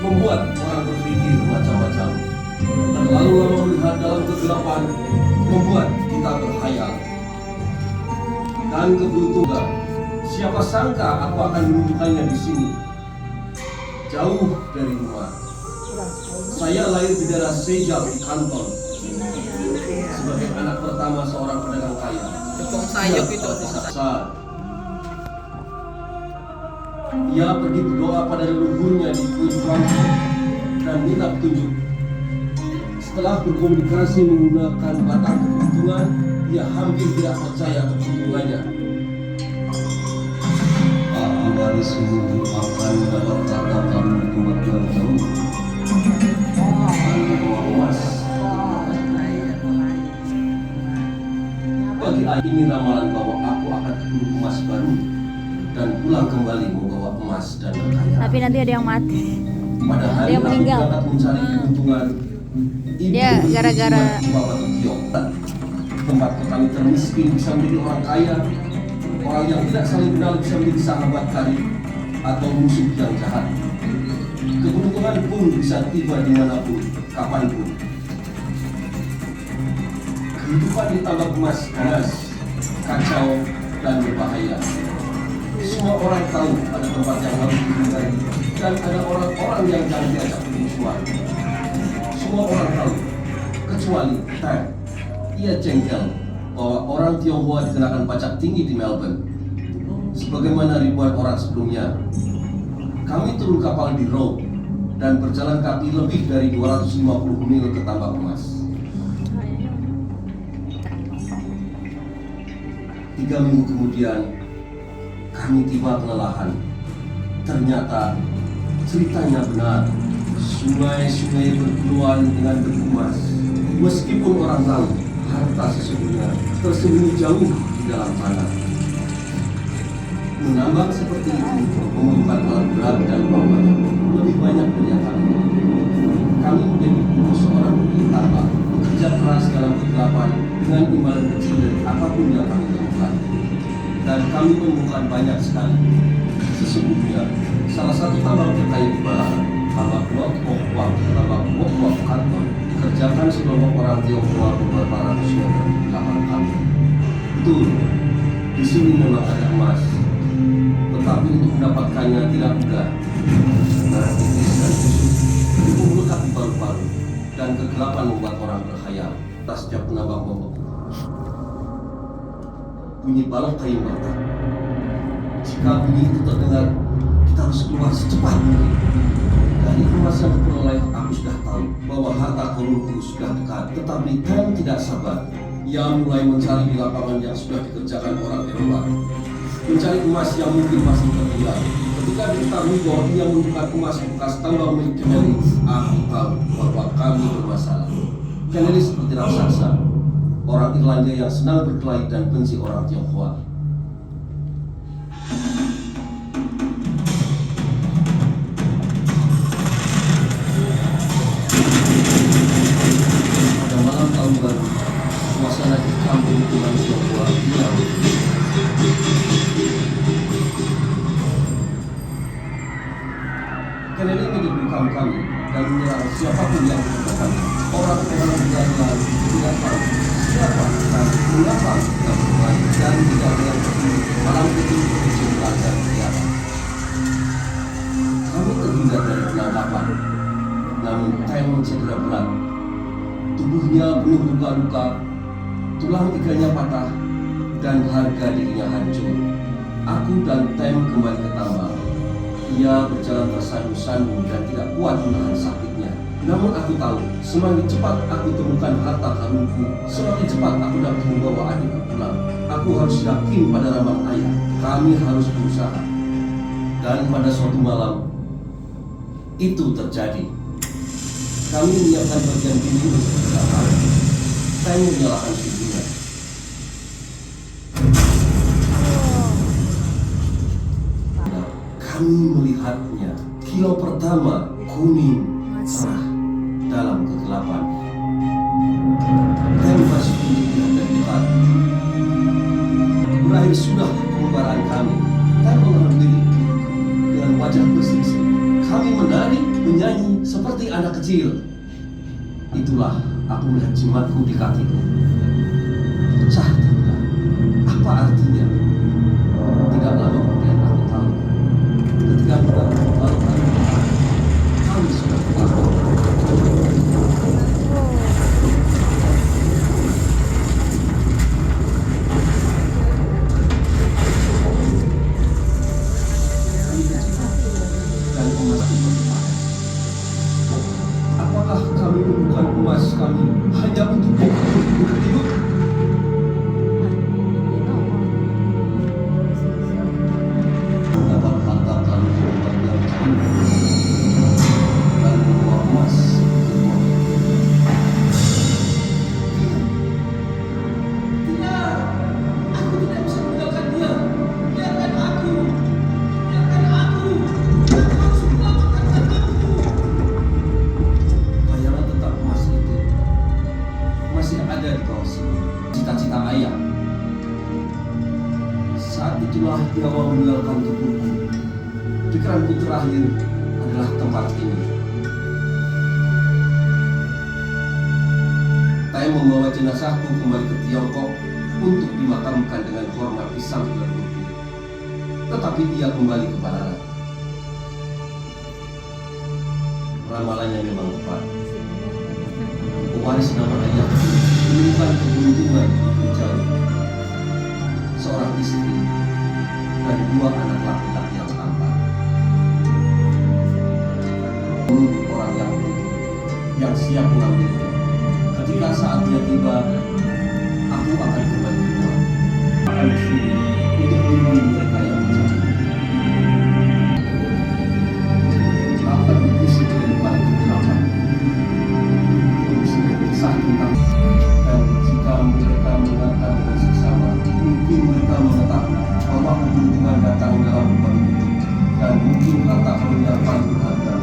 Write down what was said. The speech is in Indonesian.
membuat orang berpikir macam-macam. Terlalu lama melihat dalam kegelapan membuat kita berkhayal. Dan keberuntungan, siapa sangka aku akan menemukannya di sini, jauh dari rumah. Saya lahir di daerah Sejal di Kanton, sebagai anak pertama seorang pedagang kaya. Tepung sayur itu. Ia pergi berdoa pada leluhurnya di Kuil Bangku dan minta petunjuk. Setelah berkomunikasi menggunakan batang keberuntungan, ia hampir tidak percaya keberuntungannya. Aku harus melupakan dapat katakan di tempat yang jauh. Emas. Bagi ini ramalan bahwa aku akan berburu emas baru dan pulang kembali membawa emas dan kekayaan. Tapi nanti ada yang mati. Pada hari Dia meninggal. aku berangkat mencari keuntungan, Dia gara-gara tempat petani termiskin bisa menjadi orang kaya, orang yang tidak saling kenal bisa menjadi sahabat karib atau musuh yang jahat. Keberuntungan pun bisa tiba dimanapun, kapanpun. Kehidupan di tambak emas panas, kacau, dan berbahaya. Semua orang tahu ada tempat yang harus dihindari dan ada orang-orang yang jangan diajak bermusuhan. Semua orang tahu, kecuali Ted. Ia jengkel bahwa orang Tionghoa dikenakan pajak tinggi di Melbourne, sebagaimana ribuan orang sebelumnya. Kami turun kapal di Roe dan berjalan kaki lebih dari 250 mil ke tambak emas. 3 minggu kemudian, kami tiba kelelahan. Ternyata ceritanya benar. Sungai-sungai berkeluhan dengan debu emas. Meskipun orang tahu harta sesungguhnya tersembunyi jauh di dalam tanah. Menambang seperti itu memerlukan alat berat dan uang banyak, lebih banyak dari yang kami miliki. Kami menjadi seorang tambang, bekerja keras dalam kegelapan dengan imbalan kecil dari apapun yang kami temukan. Dan kami menemukan banyak sekali. Sesungguhnya, salah satu tambang terkaya di Barat, tambang Wak Wak, tambang Wak Wak Kanton, dikerjakan sekelompok orang Tionghoa beberapa ratus meter di belakang kami. Betul, di sini memang ada emas, tetapi untuk mendapatkannya tidak mudah. Darah tipis dan busuk, itu melekat di paru-paru, dan kegelapan membuat orang berkhayal. Tas setiap penambang membeku. Bunyi balok kayu bata. Jika bunyi itu terdengar, kita harus keluar secepat mungkin. Dari emas yang diperoleh, aku sudah tahu bahwa harta karunku sudah dekat. Tetapi Ken tidak sabar. Ia mulai mencari di lapangan yang sudah dikerjakan orang Eropa. Mencari emas yang mungkin masih tertinggal. Ketika diketahui bahwa ia menemukan emas bekas tambang milik Kennedy, aku tahu bahwa kami bermasalah. Kennedy seperti raksasa, orang Irlandia yang senang berkelahi dan benci orang Tionghoa. Pada malam tahun baru, suasana di kampung Tuhan Tionghoa hilang. Kennedy menyebutkan kami dan menyerang siapapun yang membutuhkan. Orang-orang berjalan tidak tahu siapa dan mengapa kita bermain dan tidak ada yang peduli. Malam itu berjumlah dan kelihatan. Kami terhindar dari penangkapan, namun Ken cedera berat. Tubuhnya penuh luka-luka, tulang iganya patah, dan harga dirinya hancur. Aku dan Tem kembali ke tambang. Ia berjalan tersandu-sandu dan tidak kuat menahan sakitnya. Namun aku tahu, semakin cepat aku temukan harta karunku, semakin cepat aku dapat membawa adikku pulang. Aku harus yakin pada ramalan ayah. Kami harus berusaha. Dan pada suatu malam, itu terjadi. Kami menyiapkan bagian dinding untuk berdapat. Saya menyalakan pintunya. Kami melihatnya. Kilau pertama kuning cerah dalam kegelapan. Kami masih dilihat dari dekat. Berakhir sudah pembaharan kami. Kami mengambil diri dengan wajah bersih. Kami menari, menyanyi seperti anak kecil. Itulah aku melihat jimatku di kakiku. Pecah juga. Apa artinya? Tidak lama kemudian aku tahu. Ketika kita lalu kami sudah berlaku. Dan emas itu dipakai. Apakah kami menemukan emas kami hanya untuk hidup? Dapat harta kami membuat yang kami dan membawa emas ke rumah. Tidak, aku tidak bisa meninggalkan dia. Biarkan aku. Biarkan aku. Aku harus menyelamatkan anakku. Bayangan tentang emas itu masih ada di bawah sini. Cita-cita ayah. Saat itulah nyawa meninggalkan tubuhku. Pikiranku terakhir adalah tempat ini. Saya membawa jenazahku kembali ke Tiongkok untuk dimakamkan dengan hormat di samping leluhurku. Tetapi dia kembali ke Barat. Ramalannya memang tepat. Pewaris nama ayah menemukan keberuntungan di jauh. Seorang istri dan 2 anak laki-laki yang tampan. Menunggu orang yang beruntung, yang siap mengambilnya. Ketika saatnya tiba, aku akan kembali keluar. Akan di sini untuk melindungi mereka yang menjauh. Akan berisi dari balik kegelapan. Berisi kisah tentang dan jika mereka mengatakan dengan sesama, mungkin mereka mengetahui bahwa keberuntungan datang dalam berbagai bentuk dan mungkin harta karun yang paling berharga